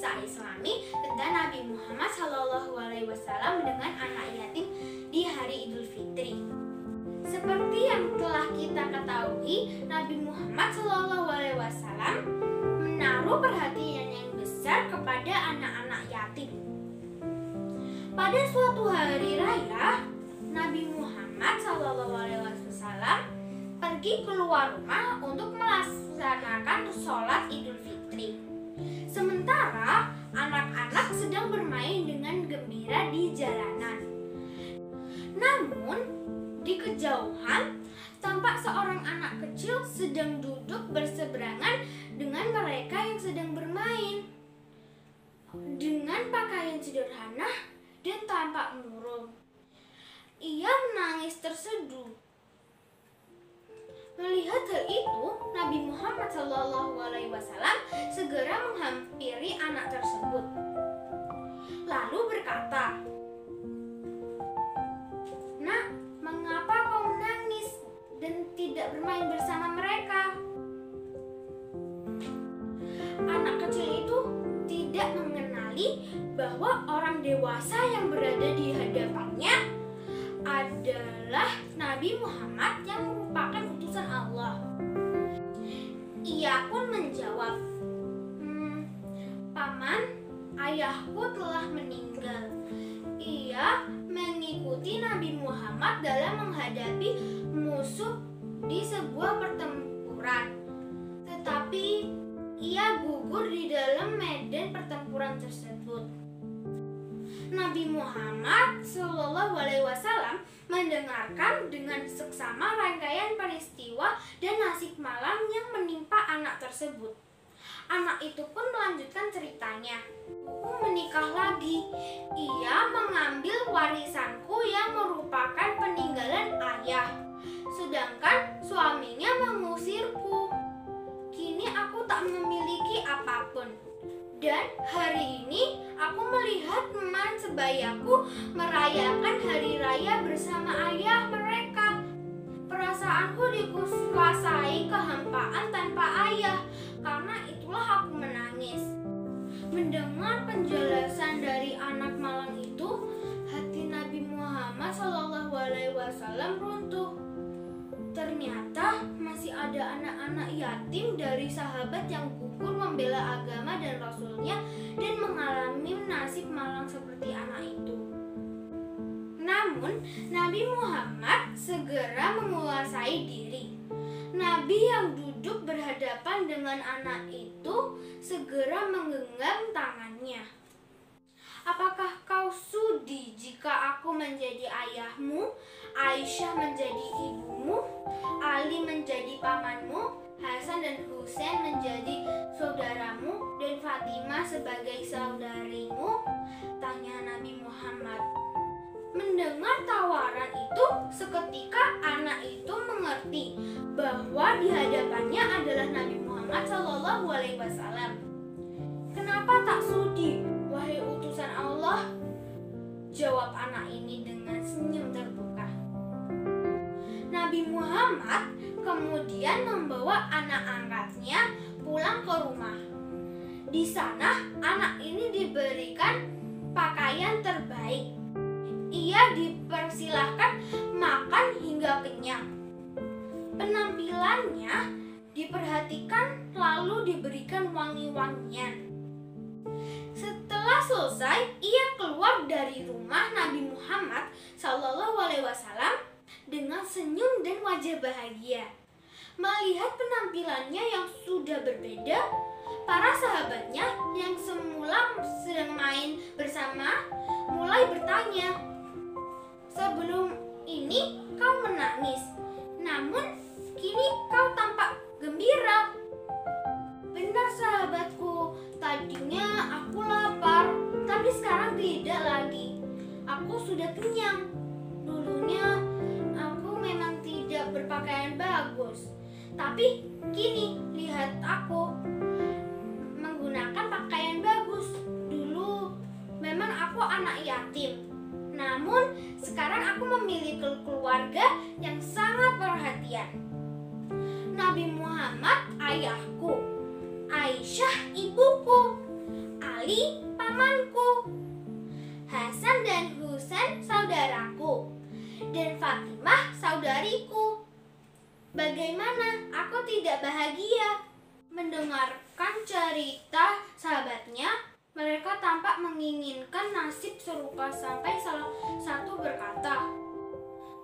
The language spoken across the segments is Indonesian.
kisah Islami tentang Nabi Muhammad SAW dengan anak yatim di hari Idul Fitri. Seperti yang telah kita ketahui, Nabi Muhammad SAW menaruh perhatian yang besar kepada anak-anak yatim. Pada suatu hari raya, Nabi Muhammad SAW pergi keluar rumah untuk melaksanakan sholat Idul Fitri. Sementara anak-anak sedang bermain dengan gembira di jalanan. Namun, di kejauhan tampak seorang anak kecil sedang duduk berseberangan dengan mereka yang sedang bermain. Dengan pakaian sederhana dan tampak murung, ia menangis terseduh. Melihat hal itu, Nabi Muhammad SAW segera menghampiri anak tersebut, lalu berkata, "Nak, mengapa kau menangis dan tidak bermain bersama mereka?" Anak kecil itu tidak mengenali bahwa orang dewasa yang berada di hadapannya adalah Nabi Muhammad yang merupakan utusan Allah. Ia pun menjawab, "Paman, ayahku telah meninggal. Ia mengikuti Nabi Muhammad dalam menghadapi musuh di sebuah pertempuran. Tetapi ia gugur di dalam medan pertempuran tersebut." Nabi Muhammad SAW mendengarkan dengan seksama rangkaian peristiwa dan nasib malang yang menimpa anak tersebut. Anak itu pun melanjutkan ceritanya. "Aku menikah lagi. Ia mengambil warisanku yang merupakan peninggalan ayah. Sedangkan suaminya mengusirku. Kini aku tak memiliki apapun. Dan hari ini aku melihat teman sebayaku merayakan hari raya bersama ayah mereka. Perasaanku dikuasai kehampaan tanpa ayah. Karena itulah aku menangis." Mendengar penjelasan dari anak malang itu, hati Nabi Muhammad SAW runtuh. Ternyata masih ada anak-anak yatim dari sahabat yang gugur membela agama dan Rasulnya dan mengalami nasib malang seperti anak itu. Namun, Nabi Muhammad segera menguasai diri. Nabi yang duduk berhadapan dengan anak itu segera menggenggam tangannya. "Apakah kau sudi jika aku menjadi ayahmu, Aisyah menjadi ibumu, Ali menjadi pamanmu, Hasan dan Husain menjadi saudaramu, dan Fatimah sebagai saudarimu?" tanya Nabi Muhammad. Mendengar tawaran itu, seketika anak itu mengerti bahwa di hadapannya adalah Nabi Muhammad SAW. "Kenapa tak sudi, wahai utusan Allah?" jawab anak ini dengan senyum terbuka. Nabi Muhammad kemudian membawa anak angkatnya pulang ke rumah. Di sana anak ini diberikan pakaian terbaik. Ia dipersilahkan makan hingga kenyang. Penampilannya diperhatikan lalu diberikan wangi-wangian. Setelah selesai, ia keluar dari rumah Nabi Muhammad SAW dengan senyum dan wajah bahagia. Melihat penampilannya yang sudah berbeda, para sahabatnya yang semula sedang main bersama mulai bertanya, "Sebelum ini kau menangis, namun kini kau tampak gembira." "Benar sahabatku, tadinya aku lapar, tapi sekarang tidak lagi. Aku sudah kenyang. Dulunya aku memang tidak berpakaian bagus, tapi kini lihat aku menggunakan pakaian bagus. Dulu memang aku anak yatim, namun sekarang aku memiliki keluarga yang sangat perhatian. Nabi Muhammad ayahku, Aisyah ibuku, Ali pamanku, Hasan dan Husain saudaraku, dan Fatimah saudariku. Bagaimana aku tidak bahagia? Mendengarkan cerita sahabatnya, mereka tampak menginginkan nasib serupa sampai salah satu berkata,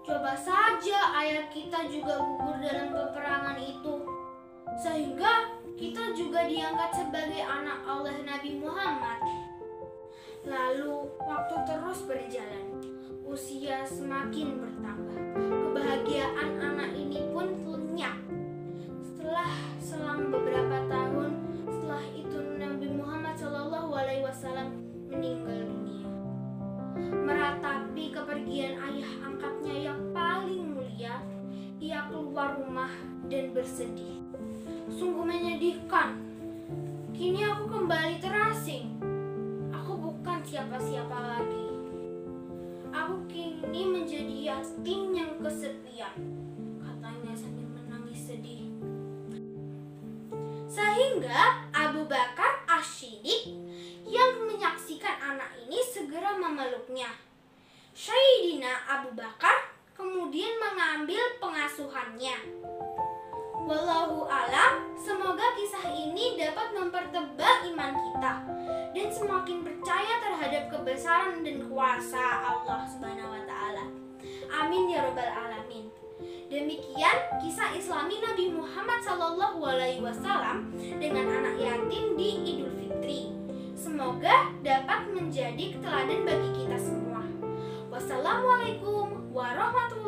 "Coba saja ayah kita juga gugur dalam peperangan itu, sehingga kita juga diangkat sebagai anak oleh Nabi Muhammad." Lalu waktu terus berjalan, usia semakin bertambah. Kebahagiaan anak ini pun lenyap. Selang beberapa tahun setelah itu, Nabi Muhammad SAW meninggal dunia. Meratapi kepergian ayah angkatnya yang paling mulia, ia keluar rumah dan bersedih. Sungguh menyedihkan. Kini aku kembali terasing. Aku bukan siapa-siapa lagi. Aku kini menjadi yatim yang kesepian, katanya sambil menangis sedih. Sehingga Abu Bakar As-Siddiq yang menyaksikan anak ini segera memeluknya. Sayyidina Abu Bakar kemudian mengambil pengasuhannya. Wallahu alam, semoga kisah ini dapat mempertebal iman kita dan semakin percaya terhadap kebesaran dan kuasa Allah Subhanahu wa taala. Amin ya rabbal alamin. Demikian kisah Islami Nabi Muhammad SAW dengan anak yatim di Idul Fitri. Semoga dapat menjadi teladan bagi kita semua. Wassalamualaikum warahmatullahi wabarakatuh.